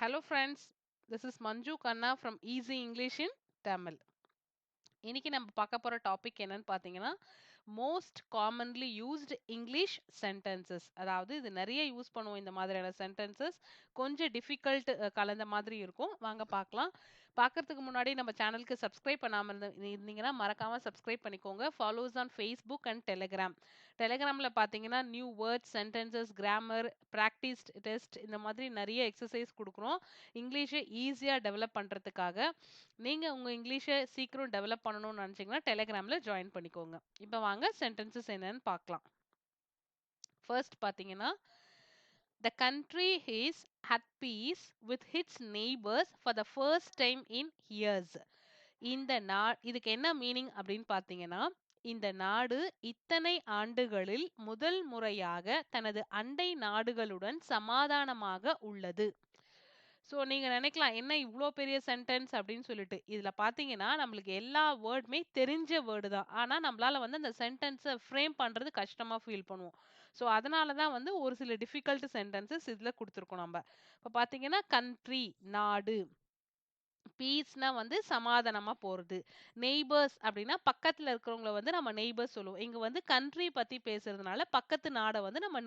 Hello, friends. This is Manju Khanna from Easy English in Tamil. இன்னைக்கு நம்ம பார்க்க போற டாபிக் என்னன்னு பார்த்தீங்கன்னா most commonly used English sentences. அதாவது இது நிறைய யூஸ் பண்ணுவோம் இந்த மாதிரியான சென்டென்சஸ். கொஞ்சம் டிஃபிகல்ட் கலந்த மாதிரி இருக்கும். வாங்க பார்க்கலாம். பார்க்கறதுக்கு முன்னாடி நம்ம சேனலுக்கு சப்ஸ்கிரைப் பண்ணாம இருந்தீங்கன்னா மறக்காம சப்ஸ்கிரைப் பண்ணிக்கோங்க. Follows on Facebook and Telegram. டெலிகிராம்ல பார்த்தீங்கன்னா new words, sentences, grammar, practice test இந்த மாதிரி நிறைய எக்ஸசைஸ் கொடுக்குறோம். இங்கிலீஷை ஈஸியாக டெவலப் பண்ணுறதுக்காக. நீங்க உங்க இங்கிலீஷ சீக்கிரம் டெவலப் பண்ணணும்னு நினைச்சீங்கன்னா டெலிகிராம்ல ஜாயின் பண்ணிக்கோங்க. இப்போ வாங்க சென்டென்சஸ் என்னன்னு பார்க்கலாம். ஃபர்ஸ்ட் பாத்தீங்கன்னா the country is at peace with its neighbors for the first time in years. இதுக்கு என்ன மீனிங் அப்படின்னு பாத்தீங்கன்னா, இந்த நாடு இத்தனை ஆண்டுகளில் முதல் முறையாக தனது அண்டை நாடுகளுடன் சமாதானமாக உள்ளது. ஸோ நீங்க நினைக்கலாம் என்ன இவ்ளோ பெரிய சென்டென்ஸ் அப்படின்னு சொல்லிட்டு. இதுல பார்த்தீங்கன்னா, நம்மளுக்கு எல்லா வேர்டுமே தெரிஞ்ச வேர்டு தான். ஆனா நம்மளால வந்து அந்த சென்டென்ஸ ஃப்ரேம் பண்றது கஷ்டமா ஃபீல் பண்ணுவோம். ஸோ அதனால தான் வந்து ஒரு சில டிஃபிகல்ட் சென்டென்சஸ் இதுல குடுத்துருக்கோம் நம்ப. இப்ப பார்த்தீங்கன்னா, கண்ட்ரி நாடு. பீஸ்னா வந்து சமாதானமா போறது. நெய்பர்ஸ் அப்படின்னா பக்கத்துல இருக்கிறவங்கள வந்து நம்ம நெய்பர்ஸ் சொல்லுவோம். இங்க வந்து கண்ட்ரி பத்தி பேசுறதுனால பக்கத்து நாட வந்து நம்ம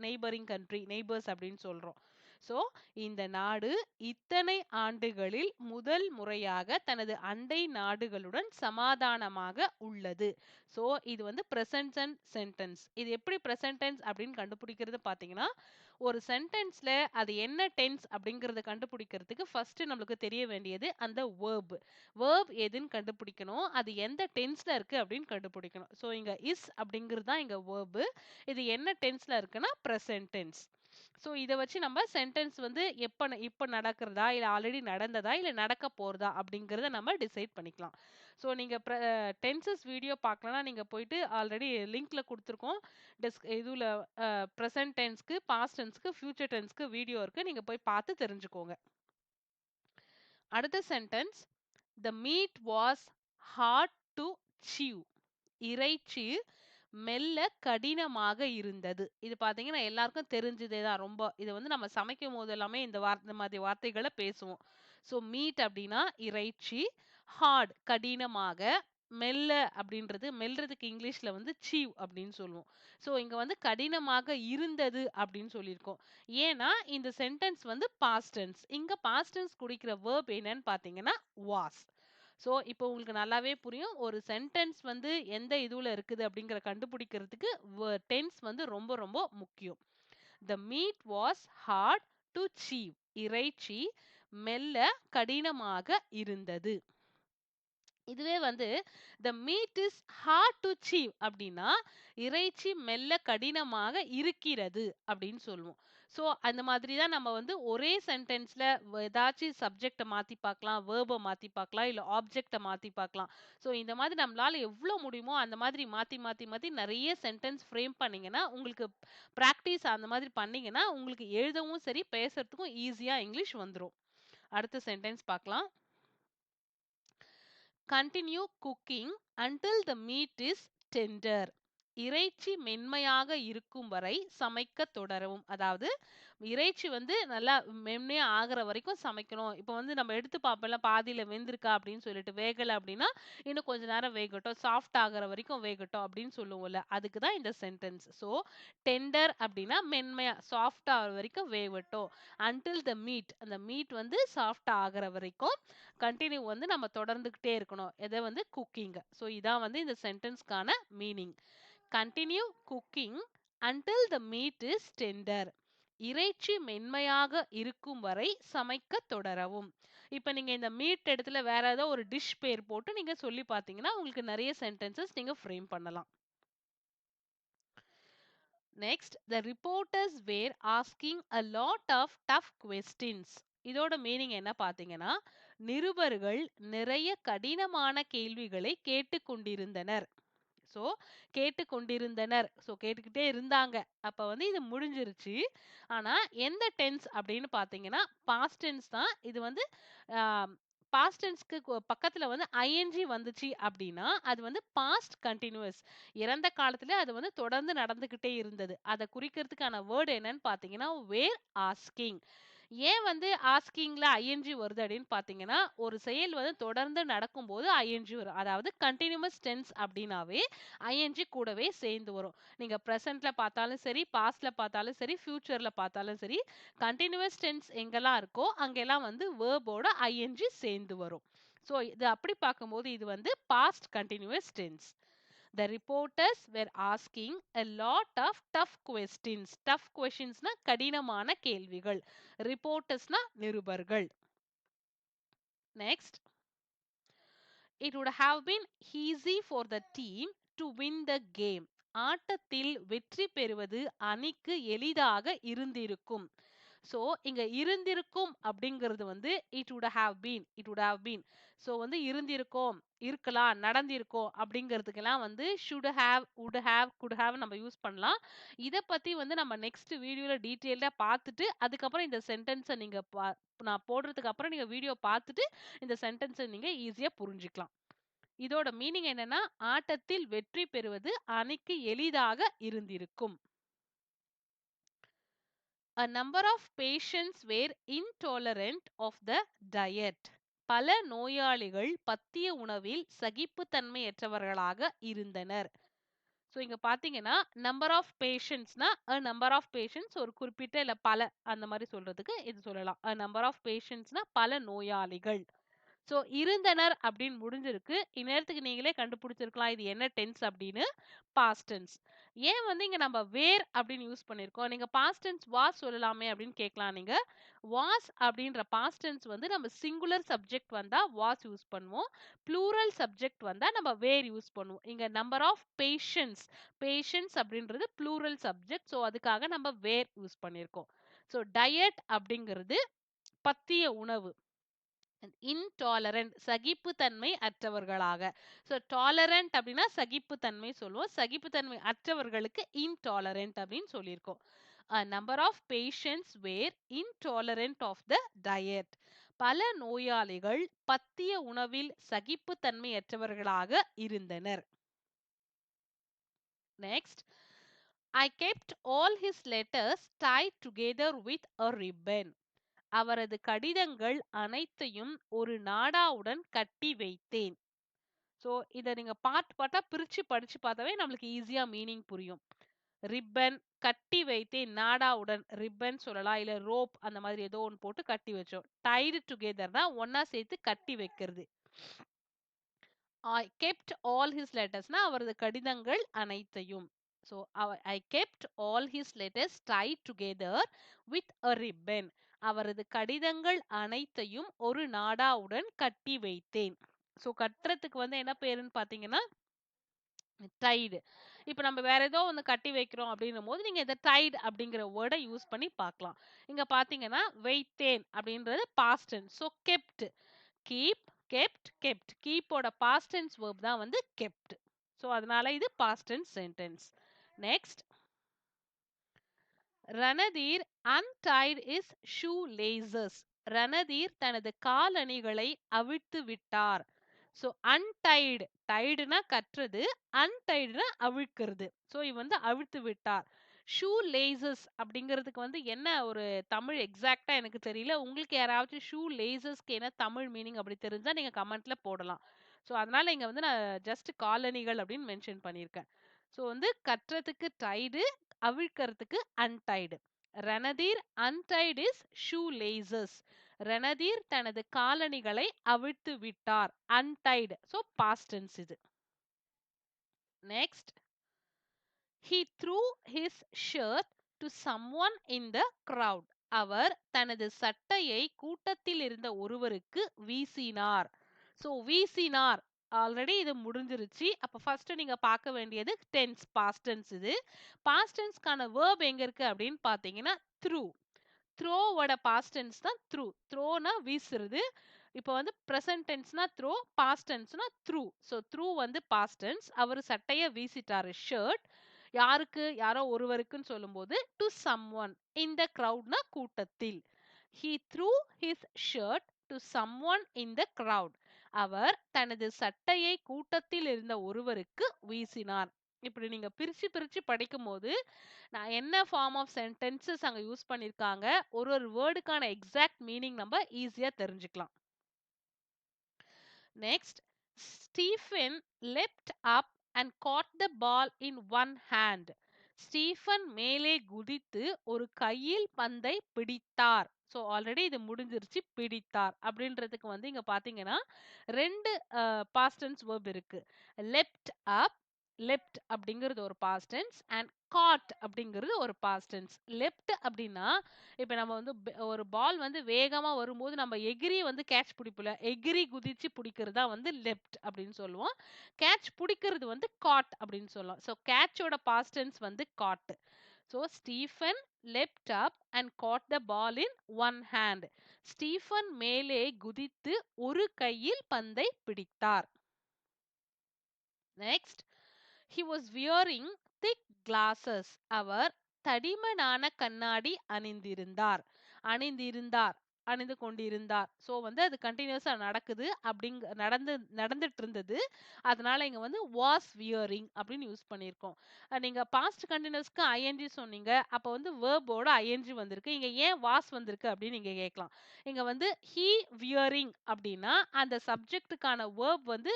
நெய்பரிங் கண்ட்ரி, நெய்பர்ஸ் அப்படின்னு சொல்றோம். சோ இந்த நாடு இத்தனை ஆண்டுகளில் முதல் முறையாக தனது அண்டை நாடுகளுடன் சமாதானமாக உள்ளது. சோ இது வந்து பிரசன்ட் சென்டென்ஸ். இது எப்படி பிரசன்ட் டென்ஸ் அப்படின்னு கண்டுபிடிக்கிறது பாத்தீங்கன்னா, ஒரு சென்டென்ஸ்ல அது என்ன டென்ஸ் அப்படிங்கறத கண்டுபிடிக்கிறதுக்கு ஃபர்ஸ்ட் நம்மளுக்கு தெரிய வேண்டியது அந்த வேர்ப். வேர்ப் எதுன்னு கண்டுபிடிக்கணும். அது எந்த டென்ஸ்ல இருக்கு அப்படின்னு கண்டுபிடிக்கணும். சோ இங்க இஸ் அப்படிங்கிறது தான் இங்க வேர்ப். இது என்ன டென்ஸ்ல இருக்குன்னா பிரசன்ட் டென்ஸ். சோ இத வச்சு நம்ம சென்டென்ஸ் வந்து இப்ப நடக்கிறதா, இல்ல ஆல்ரெடி நடந்ததா, இல்ல நடக்க போறதா அப்படிங்கறத நம்ம டிசைட் பண்ணிக்கலாம். சோ நீங்க டென்சஸ் வீடியோ பார்க்கலனா நீங்க போயிட்டு ஆல்ரெடி லிங்க்ல குடுத்துருக்கோம். இதுல பிரசன்ட் டென்ஸ்க்கு, பாஸ்ட் டென்ஸ்க்கு, ஃபியூச்சர் டென்ஸ்க்கு வீடியோ இருக்கு. நீங்க போய் பார்த்து தெரிஞ்சுக்கோங்க. அடுத்த sentence, the meat was hard to chew. இறைச்சி மெல்ல கடினமாக இருந்தது. இது பார்த்தீங்கன்னா எல்லாருக்கும் தெரிஞ்சதே தான் ரொம்ப. இது வந்து நம்ம சமைக்கும் போது எல்லாமே இந்த மாதிரி வார்த்தைகள பேசுவோம். ஸோ மீட் அப்படின்னா இறைச்சி, ஹார்ட் கடினமாக, மெல்ல அப்படின்றது மெல்றதுக்கு இங்கிலீஷ்ல வந்து சீவ் அப்படின்னு சொல்லுவோம். ஸோ இங்க வந்து கடினமாக இருந்தது அப்படின்னு சொல்லியிருக்கோம். ஏன்னா இந்த சென்டென்ஸ் வந்து பாஸ்ட் டென்ஸ். இங்க பாஸ்ட் டென்ஸ் குறிக்கிற வேர்ப் என்னன்னு பார்த்தீங்கன்னா வாஸ். ஸோ இப்போ உங்களுக்கு நல்லாவே புரியும். ஒரு சென்டென்ஸ் வந்து எந்த இதுல இருக்குது அப்படிங்கிற கண்டுபிடிக்கிறதுக்கு டென்ஸ் வந்து ரொம்ப ரொம்ப முக்கியம். The meat was hard to chew. இறைச்சி மெல்ல கடினமாக இருந்தது. இதுவே வந்து the meat is hard to chew அப்படின்னா இறைச்சி மெல்ல கடினமாக இருக்கிறது அப்படின்னு சொல்லுவோம். ஸோ அந்த மாதிரி தான் நம்ம வந்து ஒரே சென்டென்ஸ்ல ஏதாச்சும் சப்ஜெக்டை மாத்தி பார்க்கலாம், வேர்பை மாத்தி பார்க்கலாம், இல்ல ஆப்ஜெக்டை மாத்தி பார்க்கலாம். ஸோ இந்த மாதிரி நம்மளால எவ்வளவு முடியுமோ அந்த மாதிரி மாத்தி மாத்தி மாத்தி நிறைய சென்டென்ஸ் ஃப்ரேம் பண்ணீங்கன்னா உங்களுக்கு பிராக்டிஸ் அந்த மாதிரி பண்ணீங்கன்னா உங்களுக்கு எழுதவும் சரி பேசுறதுக்கும் ஈஸியா இங்கிலீஷ் வந்துரும். அடுத்த சென்டென்ஸ் பார்க்கலாம். Continue cooking until the meat is tender. இறைச்சி மென்மையாக இருக்கும் வரை சமைக்க தொடரவும். அதாவது இறைச்சி வந்து நல்லா மென்மையா ஆகுற வரைக்கும் சமைக்கணும். இப்போ வந்து நம்ம எடுத்து பார்ப்போம்ல பாதியில வெந்திருக்கா அப்படின்னு சொல்லிட்டு வேகல அப்படின்னா இன்னும் கொஞ்ச நேரம் வேகட்டும், சாஃப்ட் ஆகுற வரைக்கும் வேகட்டும் அப்படின்னு சொல்லுவோம்ல. அதுக்கு தான் இந்த சென்டென்ஸ். ஸோ டெண்டர் அப்படின்னா மென்மையா சாஃப்ட் ஆகுற வரைக்கும் வேகட்டும். அன்டில் த மீட், அந்த மீட் வந்து சாஃப்ட் ஆகுற வரைக்கும் கண்டினியூ வந்து நம்ம தொடர்ந்துகிட்டே இருக்கணும். எதை வந்து குக்கிங். ஸோ இதான் வந்து இந்த சென்டென்ஸ்க்கான meaning. Continue cooking until the meat is tender. இறைச்சி மென்மையாக இருக்கும் வரை சமைக்க தொடரவும். இப்ப நீங்க இந்த மீட் இடத்துல வேற ஏதோ ஒரு டிஷ் பேர் போட்டு நீங்க சொல்லி பார்த்தீங்கன்னா உங்களுக்கு நிறைய சென்டென்சஸ் நீங்க ஃப்ரேம் பண்ணலாம். Next, the reporters were asking a lot of tough questions. இதோட மீனிங் என்ன பார்த்தீங்கன்னா, நிருபர்கள் நிறைய கடினமான கேள்விகளை கேட்டுக்கொண்டிருந்தனர். ஸோ கேட்டுக்கொண்டிருந்தனர். ஸோ கேட்டுக்கிட்டே இருந்தாங்க. அப்ப வந்து இது முடிஞ்சிருச்சு. ஆனா எந்த டென்ஸ் அப்படின்னு பார்த்தீங்கன்னா, பாஸ்ட் டென்ஸ் தான். இது வந்து ஆ பாஸ்ட் டென்ஸ்க்கு பக்கத்துல வந்து ஐஎன்ஜி வந்துச்சு அப்படின்னா, அது வந்து பாஸ்ட் கன்டினியூயஸ். இறந்த காலத்துல அது வந்து தொடர்ந்து நடந்துகிட்டே இருந்தது. அத குறிக்கிறதுக்கான வேர்ட் என்னன்னு பார்த்தீங்கன்னா, வேர் ஆஸ்கிங். ஏன் வந்து ஆஸ்கிங்ல ஐஎன்ஜி வருது அப்படின்னு பாத்தீங்கன்னா, ஒரு செயல் வந்து தொடர்ந்து நடக்கும்போது ஐஎன்ஜி வரும். அதாவது கன்டினியூவஸ் டென்ஸ் அப்படின்னாவே ஐஎன்ஜி கூடவே சேர்ந்து வரும். நீங்க பிரசன்ட்ல பார்த்தாலும் சரி, பாஸ்ட்ல பார்த்தாலும் சரி, ஃபியூச்சர்ல பார்த்தாலும் சரி, கன்டினியூவஸ் டென்ஸ் எங்கெல்லாம் இருக்கோ அங்கெல்லாம் வந்து வேர்போட ஐஎன்ஜி சேர்ந்து வரும். ஸோ இது அப்படி பார்க்கும்போது இது வந்து past continuous tense. The reporters were asking a lot of tough questions. Tough questionsனா கடினமான கேள்விகள். Reportersனா நிருபர்கள். Next. It would have been easy for the team to win the game. ஆட்டத்தில் வெற்றி பெறுவது அணிக்கு எளிதாக இருந்திருக்கும். ஸோ இங்க இருந்திருக்கும் அப்படிங்கிறது வந்து it would have been so வந்து இருந்திருக்கும், இருக்கலாம், நடந்திருக்கும் அப்படிங்கிறதுக்கெல்லாம் வந்து should have, would have, good have நம்ம யூஸ் பண்ணலாம். இதை பத்தி வந்து நம்ம நெக்ஸ்ட் வீடியோல டீட்டெயில்டா பார்த்துட்டு அதுக்கப்புறம் இந்த சென்டென்ஸை நீங்க நான் போடுறதுக்கு அப்புறம் நீங்க வீடியோ பார்த்துட்டு இந்த சென்டென்ஸை நீங்க ஈஸியா புரிஞ்சுக்கலாம். இதோட மீனிங் என்னன்னா, ஆட்டத்தில் வெற்றி பெறுவது அணிக்கு எளிதாக இருந்திருக்கும். A number of patients were intolerant of the diet. பல நோயாளிகள் பத்திய உணவில் சகிப்புத்தன்மையற்றவர்களாக இருந்தனர். ஸோ இங்க பாத்தீங்கன்னா நம்பர் ஆஃப் பேஷண்ட்ஸ்னா நம்பர் ஆஃப் பேஷண்ட்ஸ் ஒரு குறிப்பிட்ட இல்ல பல அந்த மாதிரி சொல்றதுக்கு இது சொல்லலாம். நம்பர் ஆஃப் பேஷண்ட்ஸ்னா பல நோயாளிகள். ஸோ இருந்தனர் அப்படின்னு முடிஞ்சிருக்கு. இந்நேரத்துக்கு நீங்களே கண்டுபிடிச்சிருக்கலாம் இது என்ன டென்ஸ் அப்படின்னு. Past tense. ஏன் வந்து இங்க நம்ம வேர் அப்படின்னு யூஸ் பண்ணியிருக்கோம்? நீங்க பாஸ்ட் டென்ஸ் வாஸ் சொல்லலாமே அப்படின்னு கேட்கலாம் நீங்க. வாஸ் அப்படின்ற பாஸ்ட் டென்ஸ் வந்து நம்ம சிங்குலர் சப்ஜெக்ட் வந்தா வாஸ் யூஸ் பண்ணுவோம். ப்ளூரல் சப்ஜெக்ட் வந்தா நம்ம வேர் யூஸ் பண்ணுவோம். இங்க நம்பர் ஆஃப் பேஷண்ட்ஸ், பேஷண்ட்ஸ் அப்படின்றது ப்ளூரல் சப்ஜெக்ட். ஸோ அதுக்காக நம்ம வேர் யூஸ் பண்ணியிருக்கோம். ஸோ டயட் அப்படிங்கிறது பத்திய உணவு. இன்டாலரண்ட் சகிப்புத்தன்மை அற்றவர்களாக. ஸோ டாலரண்ட் அப்படின்னா சகிப்புத்தன்மை சொல்லுவோம். சகிப்புத்தன்மை அற்றவர்களுக்கு இன்டாலரண்ட் அப்படின்னு சொல்லியிருக்கோம். Number of patients were intolerant of the diet. பல நோயாளிகள் பத்திய உணவில் சகிப்புத்தன்மையற்றவர்களாக இருந்தனர். Next. I kept all his letters tied together with a ribbon. அவரது கடிதங்கள் அனைத்தையும் ஒரு நாடாவுடன் கட்டி வைத்தேன். ஸோ இதை நீங்க பார்ட் பார்ட்டா பிரிச்சு படிச்சு பார்த்தாவே நம்மளுக்கு ஈஸியா மீனிங் புரியும். ரிப்பன், கட்டி வைத்தேன், நாடாவுடன் ரிப்பன் சொல்லலாம், இல்ல ரோப் அந்த மாதிரி ஏதோ ஒன்று போட்டு கட்டி வச்சோம். டைடு டுகெதர்னா ஒன்னா சேர்த்து கட்டி வைக்கிறது. I kept all his lettersனா அவரது கடிதங்கள் அனைத்தையும். So I kept all his letters tied together with a ribbon. அவரது கடிதங்கள் அனைத்தையும் ஒரு நாடாவுடன் கட்டி வைத்தேன். ஸோ கட்டுறதுக்கு வந்து என்ன பேருன்னு பார்த்தீங்கன்னா டைடு. இப்போ நம்ம வேற ஏதோ ஒன்று கட்டி வைக்கிறோம் அப்படின்னும் போது நீங்க இந்த டைடு அப்படிங்கிற வேர்டை யூஸ் பண்ணி பார்க்கலாம். இங்க பார்த்தீங்கன்னா வைத்தேன் அப்படின்றது past tense. So kept, keep, kept, kept. கீப்போட பாஸ்ட் டென்ஸ் வேர்ப் தான் வந்து கெப்ட். ஸோ அதனால இது past tense sentence. Next. Randhir untied his shoelaces. Randhir தனது காலணிகளை அவிழ்த்து விட்டார். ஸோ அன்டைடு, டைடுனா கட்டுறது, அன்டைடுனா அவிழ்க்கிறது. ஸோ இவ வந்து அவிழ்த்து விட்டார். ஷூ லேசஸ் அப்படிங்கிறதுக்கு வந்து என்ன ஒரு தமிழ் எக்ஸாக்டா எனக்கு தெரியல. உங்களுக்கு யாராச்சும் ஷூ லேசஸ்க்கு என்ன தமிழ் மீனிங் அப்படி தெரிஞ்சா நீங்க கமெண்ட்ல போடலாம். ஸோ அதனால இங்க வந்து நான் ஜஸ்ட் காலணிகள் அப்படின்னு மென்ஷன் பண்ணியிருக்கேன். ஸோ வந்து கட்டுறதுக்கு Tide, அவிழ்க்கிறதுக்கு untied. ரணதீர் untied his shoelaces. Randhir தனது காலணிகளை அவிழ்த்து விட்டார். untied. So past tense இது. Next. He threw his shirt to someone in the crowd. அவர் தனது சட்டையை கூட்டத்தில் இருந்த ஒருவருக்கு வீசினார். ஸோ வீசினார் ஆல்ரெடி இது முடிஞ்சிருச்சு. அப்ப ஃபர்ஸ்ட் நீங்க பார்க்க வேண்டியது டென்ஸ், பாஸ்ட் டென்ஸ் இது. பாஸ்ட் டென்ஸ்க்கான வேர்ப் எங்க இருக்கு அப்படின்னு பார்த்தீங்கன்னா த்ரூ. த்ரோவோட பாஸ்ட் டென்ஸ் தான் த்ரூ. த்ரோனா வீசுறது. இப்போ வந்து ப்ரெசன்ட் டென்ஸ்னா த்ரோ, பாஸ்ட் டென்ஸ்னா த்ரூ. ஸோ த்ரூ வந்து பாஸ்ட் டென்ஸ். அவர் சட்டையை வீசிட்டாரு, ஷர்ட். யாருக்கு, யாரோ ஒருவருக்குன்னு சொல்லும்போது டு சம்ஒன். இந்த கிரவுட்னா கூட்டத்தில். He threw his shirt to someone in the crowd. அவர் தனது சட்டையை கூட்டத்தில் இருந்த ஒருவருக்கு வீசினார். இப்படி நீங்க பிரிச்சு பிரிச்சு படிக்கும்போது, நான் என்ன ஃபார்ம் ஆஃப் சென்டென்சஸ் அங்க யூஸ் பண்ணியிருக்காங்க, ஒரு ஒரு வேர்டுக்கான எக்ஸாக்ட் மீனிங் நம்ம ஈஸியா தெரிஞ்சுக்கலாம். Next, Stephen leapt up and caught the ball in one hand. Stephen மேலே குதித்து ஒரு கையில் பந்தை பிடித்தார். ஸோ ஆல்ரெடி இது முடிஞ்சிருச்சு. பிடித்தார் அப்படின்றதுக்கு வந்து இங்க பாத்தீங்கன்னா ரெண்டு பாஸ்ட் டென்ஸ் verb இருக்கு. லெப்ட் அப், லெப்ட் அப்படிங்கிறது ஒரு பாஸ்ட் டென்ஸ் அண்ட் காட் அப்படிங்கிறது ஒரு பாஸ்ட் டென்ஸ். லெப்ட் அப்படின்னா இப்ப நம்ம வந்து ஒரு பால் வந்து வேகமா வரும்போது நம்ம எகிரி வந்து கேட்ச் பிடிப்போம்ல, எகிரி குதிச்சு பிடிக்கிறது தான் வந்து லெப்ட் அப்படின்னு சொல்லுவோம். கேட்ச் பிடிக்கிறது வந்து காட் அப்படின்னு சொல்லலாம். ஸோ கேட்சோட பாஸ்ட் டென்ஸ் வந்து caught. So Stephen leapt up and caught the ball in one hand. Stephen மேலே குதித்து ஒரு கையில் பந்தை பிடித்தார். Next, he was wearing thick glasses. அவர் தடிமனான கண்ணாடி அணிந்திருந்தார். அணிந்திருந்தார், அணிந்து கொண்டிருந்தார். சோ வந்து அது கண்டினியூஸா நடக்குது நடந்துட்டு இருந்தது. அதனால இங்க வந்து was wearing அப்படின்னு யூஸ் பண்ணியிருக்கோம். நீங்க பாஸ்ட் கண்டினியூஸ்க்கு ஐஎன்ஜி சொன்னீங்க. அப்ப வந்து வேர்போட ஐஎன்ஜி வந்திருக்கு. இங்க ஏன் was வந்திருக்கு அப்படின்னு நீங்க கேட்கலாம். இங்க வந்து he wearing அப்படின்னா அந்த சப்ஜெக்ட்டுக்கான வேர்ப் வந்து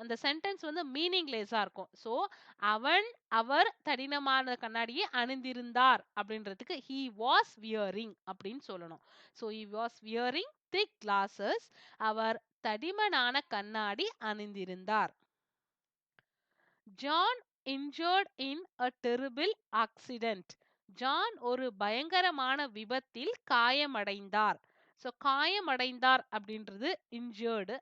அந்த சென்டென்ஸ் வந்து மீனிங்லெஸ்ஸா இருக்கும். சோ அவன் அவர் தடினமான கண்ணாடியை அணிந்திருந்தார் அப்படின்றதுக்கு he was wearing அப்படின்னு சொல்லணும். so he was wearing thick glasses. அவர் தடிமனான கண்ணாடி அணிந்திருந்தார். John injured in a terrible accident. John ஒரு பயங்கரமான விபத்தில் காயமடைந்தார். சோ காயமடைந்தார் அப்படின்றது injured.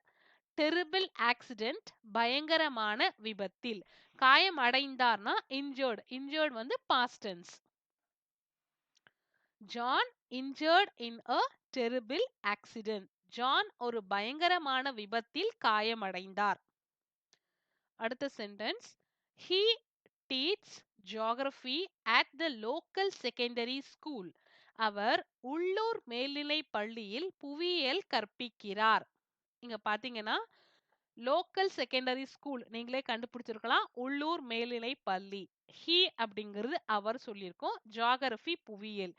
டெரிபிள் ஆக்சிடென்ட் பயங்கரமான விபத்தில். காயம் அடைந்தார்னா இன்ஜர்ட். இன்ஜர்ட் வந்து past tense. John injured in a terrible accident. John ஒரு பயங்கரமான விபத்தில் காயமடைந்தார். அடுத்த sentence, he teaches geography at the local secondary school. அவர் உள்ளூர் மேல்நிலை பள்ளியில் புவியியல் கற்பிக்கிறார். இங்க பாத்தீங்கன்னா லோக்கல் செகண்டரி ஸ்கூல் நீங்களே கண்டுபிடிச்சிருக்கலாம். உள்ளூர் மேல்நிலை பள்ளி. ஹி அப்படிங்கிறது அவர் சொல்லியிருக்கோம். ஜியாகிரபி புவியியல்.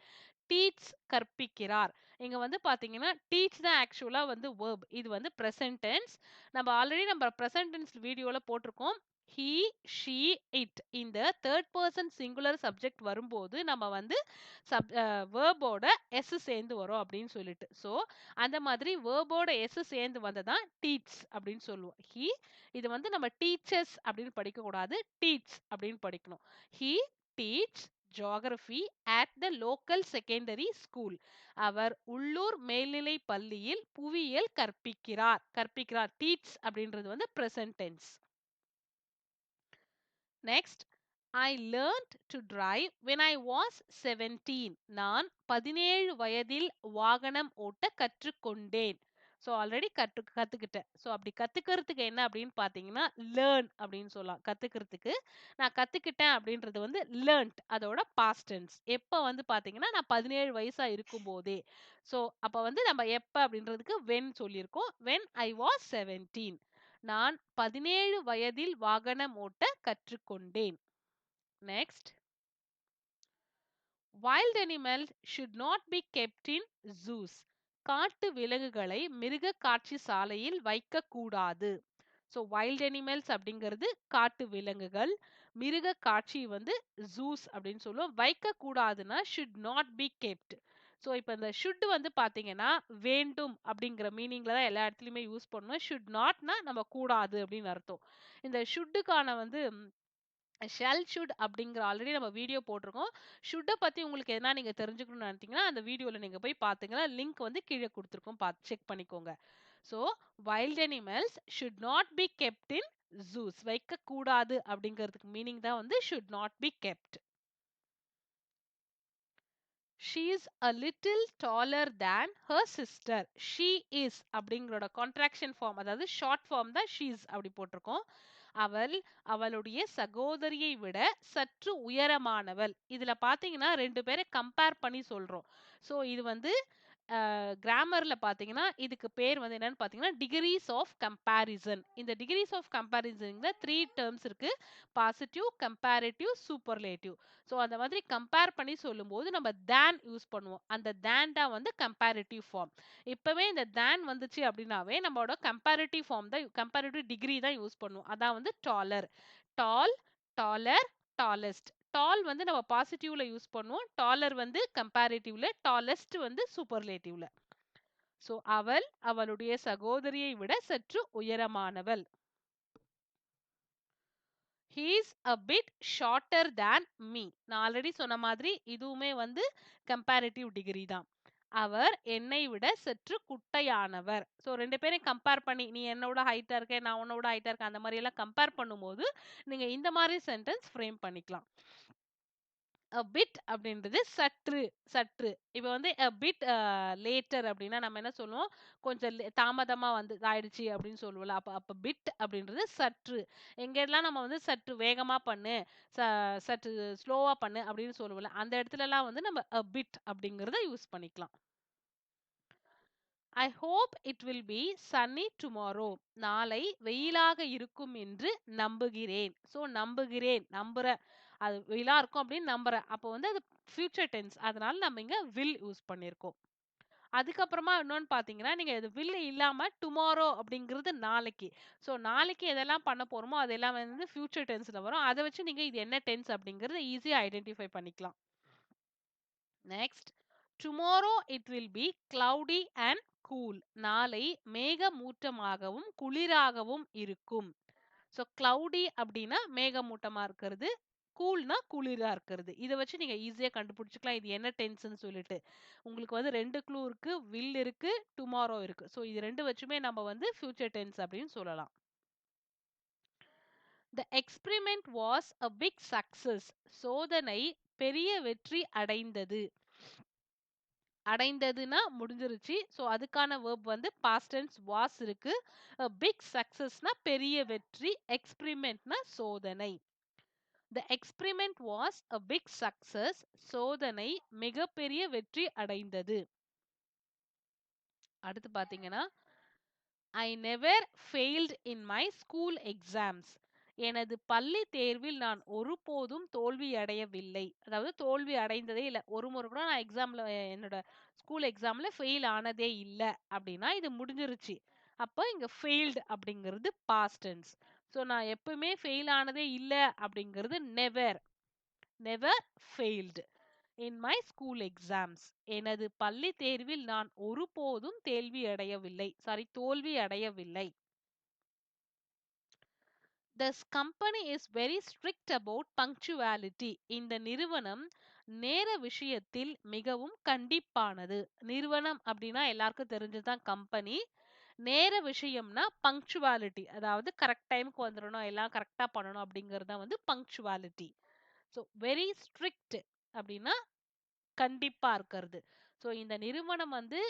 டீச் கற்பிக்கிறார். இங்க வந்து பாத்தீங்கன்னா டீச் தான் ஆக்சுவலா வந்து verb. இது வந்து present tense. நம்ம ஆல்ரெடி நம்ம present tense வீடியோல போட்டிருக்கோம். he, she, it இந்த தேர்ட் பர்சன் சிங்குலர் சப்ஜெக்ட் வரும்போது நம்ம வந்து வேர்போட எஸ் சேர்ந்து வரும் அப்படின்னு சொல்லிட்டு. ஸோ அந்த மாதிரி வேர்போட எஸ் சேர்ந்து வந்ததான் டீச் அப்படின்னு சொல்லுவோம். ஹி இது வந்து நம்ம டீச்சர்ஸ் அப்படின்னு படிக்க கூடாது. டீச் அப்படின்னு படிக்கணும். He teach geography at the local secondary school. அவர் உள்ளூர் மேல்நிலை பள்ளியில் புவியியல் கற்பிக்கிறார். கற்பிக்கிறார். டீச் அப்படின்றது வந்து present tense. Next, I learned to drive when I was 17. நான் 17 வயதில் வாகனம் ஓட்ட கற்றுக்கொண்டேன். ஸோ ஆல்ரெடி கத்துக்கிட்டேன். ஸோ அப்படி கத்துக்கிறதுக்கு என்ன அப்படின்னு பார்த்தீங்கன்னா லேர்ன் அப்படின்னு சொல்லலாம். கத்துக்கிறதுக்கு நான் கத்துக்கிட்டேன் அப்படின்றது வந்து லேர்ன்ட் அதோட பாஸ்ட் டென்ஸ். எப்போ வந்து பார்த்தீங்கன்னா நான் 17 வயசா இருக்கும்போதே. ஸோ அப்போ வந்து நம்ம எப்போ அப்படின்றதுக்கு வென் சொல்லியிருக்கோம். When I was 17. நான் 17 வயதில் வாகனம் ஓட்ட கற்றுக்கொண்டேன். Next, wild animals should not be kept in zoos. காட்டு விலங்குகளை மிருக காட்சி சாலையில் வைக்க கூடாது. ஸோ வைல்ட் அனிமல்ஸ் அப்படிங்கிறது காட்டு விலங்குகள். மிருக காட்சி வந்து ஜூஸ் அப்படின்னு சொல்லுவோம். வைக்க கூடாதுன்னா should not be kept. So இப்போ இந்த ஷுட் வந்து பார்த்தீங்கன்னா வேண்டும் அப்படிங்கிற மீனிங்ல தான் எல்லா இடத்துலையுமே யூஸ் பண்ணுவோம். ஷுட் நாட்னா நம்ம கூடாது அப்படின்னு அர்த்தம். இந்த ஷுட்டுக்கான வந்து ஷெல் ஷுட் அப்படிங்கிற ஆல்ரெடி நம்ம வீடியோ போட்டிருக்கோம். ஷுட்டை பத்தி உங்களுக்கு எதனா நீங்க தெரிஞ்சுக்கணும்னு நினைத்தீங்கன்னா அந்த வீடியோல நீங்க போய் பாத்தீங்கன்னா லிங்க் வந்து கீழே கொடுத்துருக்கோம். பார்த்து செக் பண்ணிக்கோங்க. So wild animals should not be kept in juice. வைக்க கூடாது அப்படிங்கிறதுக்கு மீனிங் தான் வந்து should not be kept. she is a little taller than her sister. she is அப்படிங்கறோட கான்ட்ராக்ஷன் ஃபார்ம், அதாவது ஷார்ட் ஃபார்ம் தான் she is அப்படி போட்டிருக்கோம். அவள் அவளுடைய சகோதரியை விட சற்று உயரமானவள். இதுல பாத்தீங்கன்னா ரெண்டு பேரை கம்பேர் பண்ணி சொல்றோம். சோ இது வந்து கிராமர்ல பார்த்தீங்கன்னா, இதுக்கு பேர் வந்து என்னன்னு பார்த்தீங்கன்னா, டிகிரீஸ் ஆஃப் கம்பேரிசன். இந்த டிகிரீஸ் ஆஃப் கம்பேரிசன்ல 3 டெர்ம்ஸ் இருக்கு. Positive, comparative, superlative. ஸோ அந்த மாதிரி கம்பேர் பண்ணி சொல்லும்போது நம்ம தேன் யூஸ் பண்ணுவோம். அந்த தேன் தான் வந்து கம்பேரிட்டிவ் ஃபார்ம். இப்பவே இந்த தேன் வந்துச்சு அப்படின்னாவே நம்மளோட கம்பேரிட்டிவ் ஃபார்ம் தான் கம்பேரிட்டிவ் டிகிரி தான் யூஸ் பண்ணுவோம். அதான் வந்து டாலர். டால், டாலர், டாலெஸ்ட். டால் வந்து நம்ம பாசிட்டிவ்ல யூஸ் பண்ணுவோம். டாலர் வந்து கம்பேரிட்டிவ்ல, டாலெஸ்ட் வந்து சூப்பர்லேட்டிவ்ல. சோ அவள் அவளுடைய சகோதரியை விட சற்று உயரமானவள். He is a bit shorter than me. நான் ஆல்ரெடி சொன்ன மாதிரி இதுவுமே வந்து கம்பேரிட்டிவ் டிகிரி தான். அவர் என்னை விட சற்று குட்டையானவர். ஸோ 2 பேரையும் கம்பேர் பண்ணி, நீ என்னோட ஹைட்டா இருக்க, நான் உன்னோட ஹைட்டா இருக்கேன், அந்த மாரி எல்லாம் கம்பேர் பண்ணும்போது, நீங்க இந்த மாரி சென்டென்ஸ் ஃப்ரேம் பண்ணிக்கலாம். a bit அப்படின்றது சற்று, சற்று. இப்ப வந்து a bit லேட்டர் அப்படின்னா நம்ம என்ன சொல்லுவோம்? கொஞ்சம் தாமதமா வந்து ஆயிடுச்சு அப்படின்னு சொல்லுவோம்ல. அப்ப அப்ப பிட் அப்படின்றது சற்று. எங்கெல்லாம் நம்ம வந்து சற்று வேகமா பண்ணு, சற்று ஸ்லோவா பண்ணு அப்படின்னு சொல்லுவோம்ல. அந்த இடத்துலலாம் வந்து நம்ம a bit அப்படிங்கிறத யூஸ் பண்ணிக்கலாம். I hope it will be sunny tomorrow. நாளை வெயிலாக இருக்கும் என்று நம்புகிறேன். ஸோ நம்புகிறேன், நம்புறேன். அது வெயிலா இருக்கும் அப்படின்னு நம்புறேன். அப்போ வந்து அது ஃபியூச்சர் டென்ஸ். அதனால நம்ம இங்க வில் யூஸ் பண்ணியிருக்கோம். அதுக்கப்புறமா இன்னொன்னு பார்த்தீங்கன்னா, நீங்க இது வில் இல்லாம டுமாரோ அப்படிங்கிறது நாளைக்கு. ஸோ நாளைக்கு எதெல்லாம் பண்ண போறோமோ, அதெல்லாம் வந்து ஃபியூச்சர் டென்ஸ்ல வரும். அத வச்சு நீங்க இது என்ன டென்ஸ் அப்படிங்கிறத ஈஸியா ஐடென்டிஃபை பண்ணிக்கலாம். Next, tomorrow it will B cloudy and cool. நாளை மேகமூட்டமாகவும் குளிராகவும் இருக்கும். ஸோ கிளவுடி அப்படின்னா மேகமூட்டமா இருக்கிறது. கூல்னா குளிரா இருக்கிறது. இத வச்சு நீங்க ஈஸியா கண்டுபிடிச்சுக்கலாம். இது என்ன டென்ஸ்ன்னு சொல்லிட்டு. உங்களுக்கு வந்து 2 க்ளூ இருக்கு. வில் இருக்கு. டுமாரோ இருக்கு. ஸோ இது 2 வச்சுமே நம்ம வந்து ஃபியூச்சர் டென்ஸ் அப்படின்னு சொல்லலாம். The experiment was a big success. சோதனை பெரிய வெற்றி அடைந்தது. அடைந்ததுன்னா முடிஞ்சிருச்சு. ஸோ அதுக்கான வெர்ப் வந்து பாஸ்ட் டென்ஸ் வாஸ் இருக்கு. பிக் சக்சஸ்னா பெரிய வெற்றி. எக்ஸ்பிரிமெண்ட்னா சோதனை. The experiment was a big success. சோதனை மிகப்பெரிய வெற்றி அடைந்தது. அடுத்து பாத்தீங்கன்னா, I never failed in my school exams. எனது பள்ளி தேர்வில் நான் ஒருபோதும் தோல்வி அடையவில்லை. அதாவது தோல்வி அடைந்ததே இல்ல. ஒரு முறை கூட நான் எக்ஸாம்ல என்னோட ஸ்கூல் எக்ஸாம்ல ஃபெயில் ஆனதே இல்ல அப்படின்னா இது முடிஞ்சிருச்சு. அப்ப இங்க ஃபெயில்டு அப்படிங்கிறது பாஸ்ட் டென்ஸ். ஸோ நான் எப்பவுமே ஃபெயில் ஆனதே இல்ல அப்படிங்கிறது never. Never failed in my school exams. எனது பள்ளி தேர்வில் நான் ஒருபோதும் தோல்வி அடையவில்லை. This company is very strict about punctuality. இந்த நிறுவனம் நேர விஷயத்தில் மிகவும் கண்டிப்பானது. நிறுவனம் அப்படின்னா எல்லாருக்கும் தெரிஞ்சதுதான் கம்பெனி. நேர விஷயம்னா பங்க்சுவாலிட்டி. அதாவது கரெக்ட் டைமுக்கு வந்துடணும், எல்லாம் கரெக்டா பண்ணணும் அப்படிங்கிறது தான் வந்து பங்க்சுவாலிட்டி. ஸோ வெரி ஸ்ட்ரிக்ட் அப்படின்னா கண்டிப்பா இருக்கிறது. ஸோ இந்த நிறுவனம் வந்து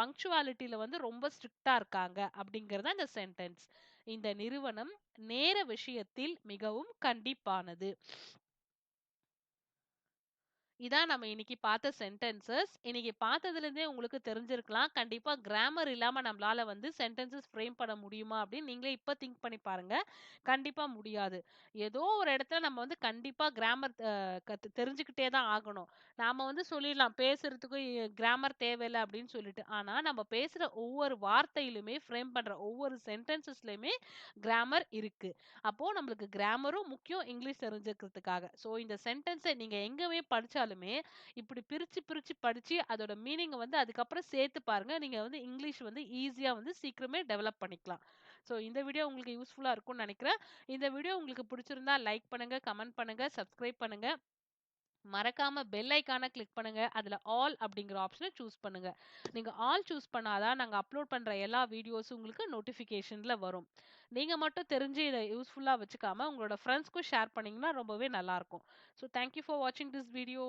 பங்க்சுவாலிட்டில வந்து ரொம்ப ஸ்ட்ரிக்ட்டா இருக்காங்க அப்படிங்கிறது தான் இந்த சென்டென்ஸ். இந்த நிறுவனம் நேர விஷயத்தில் மிகவும் கண்டிப்பானது. இதான் நம்ம இன்னைக்கு பார்த்த சென்டென்சஸ். இன்னைக்கு பார்த்ததுலேருந்தே உங்களுக்கு தெரிஞ்சிருக்கலாம். கண்டிப்பா கிராமர் இல்லாம நம்மளால வந்து சென்டென்சஸ் ஃப்ரேம் பண்ண முடியுமா அப்படின்னு நீங்களே இப்ப திங்க் பண்ணி பாருங்க. கண்டிப்பா முடியாது. ஏதோ ஒரு இடத்துல நம்ம வந்து கண்டிப்பா கிராமர் தெரிஞ்சுக்கிட்டே தான் ஆகணும். நாம வந்து சொல்லிடலாம் பேசுறதுக்கு கிராமர் தேவையில்ல அப்படின்னு சொல்லிட்டு. ஆனா நம்ம பேசுற ஒவ்வொரு வார்த்தையிலுமே ஃப்ரேம் பண்ற ஒவ்வொரு சென்டென்சஸ்லயுமே கிராமர் இருக்கு. அப்போ நம்மளுக்கு கிராமரும் முக்கியம் இங்கிலீஷ் தெரிஞ்சுக்கிறதுக்காக. ஸோ இந்த சென்டென்ஸை நீங்க எங்கவே படிச்சாலுமே இப்படி பிரிச்சு பிரிச்சு படிச்சு அதோட மீனிங் வந்து அதுக்கப்புறம் சேர்த்து பாருங்க. நீங்க வந்து இங்கிலீஷ் வந்து ஈஸியா வந்து சீக்கிரமே டெவலப் பண்ணிக்கலாம். ஸோ இந்த வீடியோ உங்களுக்கு யூஸ்ஃபுல்லா இருக்கும்னு நினைக்கிறேன். இந்த வீடியோ உங்களுக்கு பிடிச்சிருந்தா லைக் பண்ணுங்க, கமெண்ட் பண்ணுங்க, சப்ஸ்கிரைப் பண்ணுங்க. மறக்காம பெல் ஐகானை கிளிக் பண்ணுங்க. அதுல ஆல் அப்படிங்கிற ஆப்ஷனை சூஸ் பண்ணுங்க. நீங்க ஆல் சூஸ் பண்ணாதான் நாங்க அப்லோட் பண்ற எல்லா வீடியோஸும் உங்களுக்கு நோட்டிபிகேஷன்ல வரும். நீங்க மட்டும் தெரிஞ்சு இதை யூஸ்ஃபுல்லா வச்சுக்காம உங்களோட ஃப்ரெண்ட்ஸ்க்கும் ஷேர் பண்ணீங்கன்னா ரொம்பவே நல்லா இருக்கும். ஸோ தேங்க்யூ ஃபார் வாட்சிங் திஸ் வீடியோ.